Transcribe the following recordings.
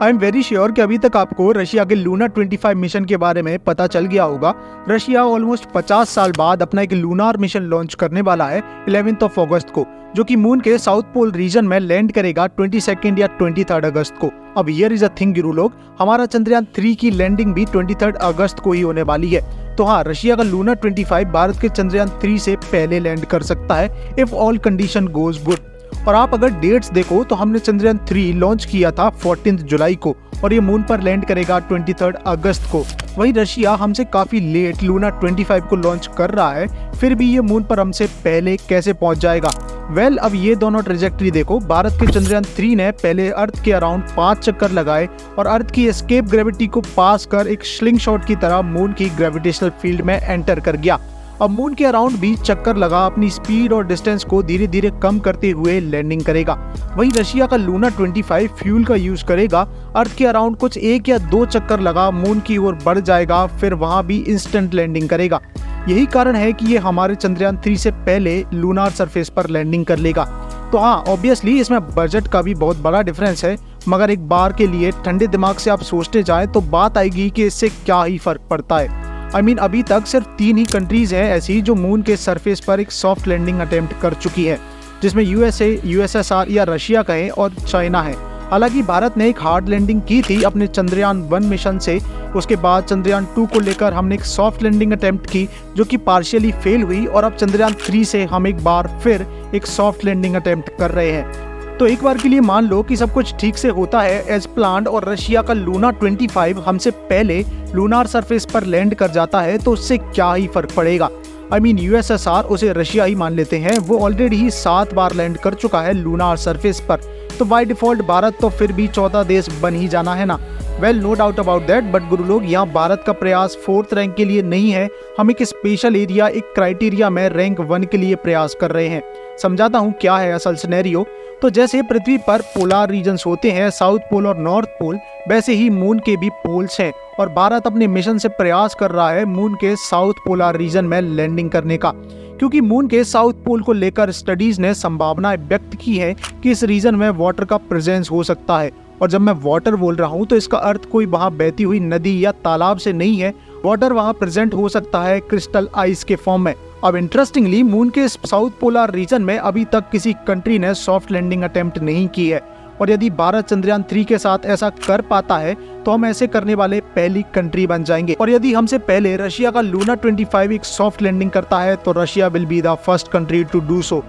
I am very sure कि अभी तक आपको रशिया के लूना 25 मिशन के बारे में पता चल गया होगा। रशिया ऑलमोस्ट 50 साल बाद अपना एक लूनार मिशन लॉन्च करने वाला है 11 अगस्त को, जो कि मून के साउथ पोल रीजन में लैंड करेगा 22 या 23 अगस्त को। अब हियर इज अ थिंग गुरु लोग, हमारा चंद्रयान 3 की लैंडिंग भी 23 अगस्त को ही होने वाली है। तो हाँ, रशिया का लूना 25 भारत के चंद्रयान 3 से पहले लैंड कर सकता है if all condition goes good. और आप अगर डेट्स देखो तो हमने चंद्रयान 3 लॉन्च किया था 14 जुलाई को और ये मून पर लैंड करेगा 23 अगस्त को। वही रशिया हमसे काफी लेट लूना 25 को लॉन्च कर रहा है, फिर भी ये मून पर हमसे पहले कैसे पहुंच जाएगा? वेल, अब ये दोनों ट्रेजेक्टरी देखो। भारत के चंद्रयान 3 ने पहले अर्थ के अराउंड 5 चक्कर लगाए और अर्थ की एस्केप ग्रेविटी को पास कर एक स्लिंग शॉट की तरह मून की ग्रेविटेशनल फील्ड में एंटर कर गया। अब मून के अराउंड भी चक्कर लगा अपनी स्पीड और डिस्टेंस को धीरे धीरे कम करते हुए लैंडिंग करेगा। वहीं रशिया का लूना 25 फ्यूल का यूज करेगा, अर्थ के अराउंड कुछ 1 या 2 चक्कर लगा मून की ओर बढ़ जाएगा, फिर वहां भी इंस्टेंट लैंडिंग करेगा। यही कारण है कि ये हमारे चंद्रयान 3 से पहले लूनार सरफेस पर लैंडिंग कर लेगा। तो हाँ, ऑब्वियसली इसमें बजट का भी बहुत बड़ा डिफरेंस है, मगर एक बार के लिए ठंडे दिमाग से आप सोचते जाए तो बात आएगी कि इससे क्या ही फर्क पड़ता है। अभी तक सिर्फ 3 ही कंट्रीज हैं ऐसी जो मून के सरफेस पर एक सॉफ्ट लैंडिंग अटेम्प्ट कर चुकी है, जिसमें यूएसए, यूएसएसआर या रशिया कहें और चाइना है। हालांकि भारत ने एक हार्ड लैंडिंग की थी अपने चंद्रयान 1 मिशन से, उसके बाद चंद्रयान 2 को लेकर हमने एक सॉफ्ट लैंडिंग अटेम्प्ट की जो कि पार्शियली फेल हुई, और अब चंद्रयान 3 से हम एक बार फिर एक सॉफ्ट लैंडिंग अटेम्प्ट कर रहे हैं। तो एक बार के लिए मान लो कि सब कुछ ठीक से होता है एज प्लान्ड और रशिया का लूना 25 हमसे पहले लूनार सरफेस पर लैंड कर जाता है, तो उससे क्या ही फर्क पड़ेगा? यूएसएसआर, उसे रशिया ही मान लेते हैं, वो ऑलरेडी ही 7 बार लैंड कर चुका है लूनार सरफेस पर, तो बाय डिफॉल्ट भारत तो फिर भी 14 देश बन ही जाना है ना। Well, no doubt about that, but गुरु लोग, यहाँ भारत का प्रयास 4th रैंक के लिए नहीं है, हम एक स्पेशल एरिया, एक क्राइटेरिया में रैंक 1 के लिए प्रयास कर रहे हैं। समझाता हूँ क्या है असल सिनेरियो। तो जैसे पृथ्वी पर पोलार रीजन्स होते हैं, साउथ पोल और नॉर्थ पोल, वैसे ही मून के भी पोल्स हैं, और भारत अपने मिशन से प्रयास कर रहा है मून के साउथ पोलार रीजन में लैंडिंग करने का, क्योंकि मून के साउथ पोल को लेकर स्टडीज ने संभावना व्यक्त की है कि इस रीजन में वाटर का प्रेजेंस हो सकता है। और जब मैं वाटर बोल रहा हूँ तो इसका अर्थ कोई वहाँ बहती हुई नदी या तालाब से नहीं है, वाटर वहाँ प्रेजेंट हो सकता है क्रिस्टल आइस के फॉर्म में। अब इंटरेस्टिंगली, मून के साउथ पोलर रीजन में अभी तक किसी कंट्री ने सॉफ्ट लैंडिंग अटेम्प्ट नहीं की है, और यदि भारत चंद्रयान 3 के साथ ऐसा कर पाता है तो हम ऐसे करने वाले पहली कंट्री बन जाएंगे। और यदि हमसे पहले रशिया का लूना 25 एक सॉफ्ट लैंडिंग करता है तो Russia will be the first country to do so.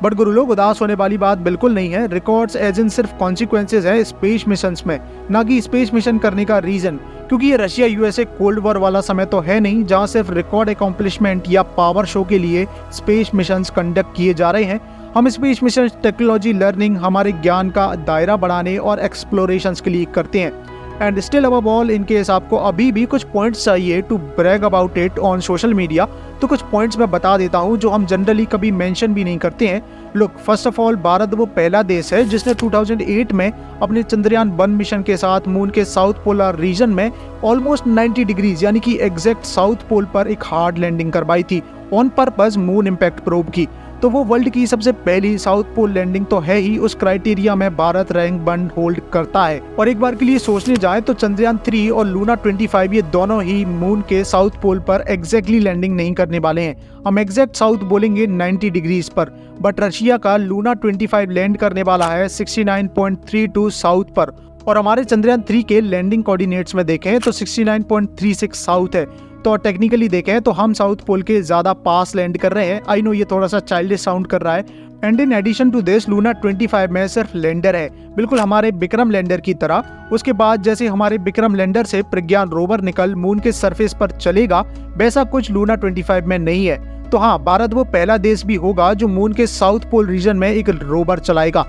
But गुरु लोग, उदास होने वाली बात बिल्कुल नहीं है। रिकॉर्ड्स एज इन सिर्फ कॉन्सिक्वेंसेज है स्पेस मिशंस में, ना कि स्पेस मिशन करने का रीजन, क्योंकि ये रशिया यूएसए कोल्ड वॉर वाला समय तो है नहीं जहां सिर्फ रिकॉर्ड अकॉम्प्लिशमेंट या पावर शो के लिए स्पेस मिशंस कंडक्ट किए जा रहे हैं। हम स्पेस मिशन टेक्नोलॉजी लर्निंग, हमारे ज्ञान का दायरा बढ़ाने और एक्सप्लोरेशंस के लिए करते हैं। And still above all, in case आपको अभी भी कुछ पॉइंट्स चाहिए to brag about it on social media, तो कुछ पॉइंट्स मैं बता देता हूं जो हम जनरली कभी मेंशन भी नहीं करते हैं। Look, first of all, Bharat वो पहला देश है जिसने 2008 में अपने चंद्रयान 1 मिशन के साथ मून के साउथ पोलर रीजन में ऑलमोस्ट 90 डिग्रीज यानी कि एग्जैक्ट साउथ पोल पर एक हार्ड लैंडिंग करवाई थी on purpose moon impact probe की। तो वो वर्ल्ड की सबसे पहली साउथ पोल लैंडिंग तो है ही, उस क्राइटेरिया में भारत रैंक 1 होल्ड करता है। और एक बार के लिए सोचने जाए तो चंद्रयान 3 और लूना 25 ये दोनों ही मून के साउथ पोल पर एग्जैक्टली लैंडिंग नहीं करने वाले हैं। हम एग्जैक्ट साउथ बोलेंगे 90 डिग्रीज पर, बट रशिया का लूना 25 लैंड करने वाला है 69.32 साउथ पर, और हमारे चंद्रयान 3 के लैंडिंग कोऑर्डिनेट्स में देखें तो 69.36 साउथ है। तो टेक्निकली देखें तो हम साउथ पोल के ज्यादा पास लैंड कर रहे हैं। आई नो ये थोड़ा सा चाइल्डिश साउंड कर रहा है। And in addition to this, Luna 25 में सिर्फ लैंडर है, बिल्कुल हमारे विक्रम लैंडर की तरह। उसके बाद जैसे हमारे विक्रम लैंडर से प्रज्ञान रोवर निकल मून के सरफेस पर चलेगा, वैसा कुछ लूना 25 में नहीं है। तो हाँ, भारत वो पहला देश भी होगा जो मून के साउथ पोल रीजन में एक रोवर चलाएगा।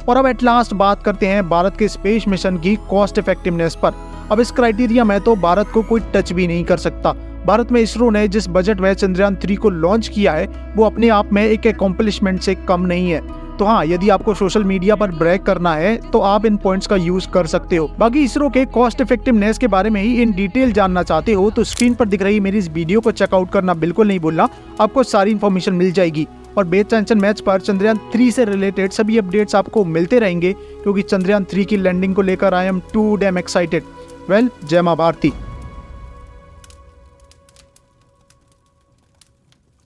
और अब एट लास्ट बात करते हैं भारत के स्पेस मिशन की कॉस्ट इफेक्टिवनेस पर। अब इस क्राइटेरिया में तो भारत को कोई टच भी नहीं कर सकता। भारत में इसरो ने जिस बजट में चंद्रयान 3 को लॉन्च किया है वो अपने आप में एक अकॉम्प्लिशमेंट से कम नहीं है। तो हाँ, यदि आपको सोशल मीडिया पर ब्रैग करना है तो आप इन पॉइंट्स का यूज कर सकते हो। बाकी इसरो के कॉस्ट इफेक्टिवनेस के बारे में ही इन डिटेल जानना चाहते हो तो स्क्रीन पर दिख रही मेरी इस वीडियो को चेकआउट करना बिल्कुल नहीं भूलना, आपको सारी इन्फॉर्मेशन मिल जाएगी। और बेस टेंशन मैच पर चंद्रयान 3 से रिलेटेड सभी अपडेट्स आपको मिलते रहेंगे, क्योंकि चंद्रयान 3 की लैंडिंग को लेकर I am too damn excited. Well, जय मां भारती।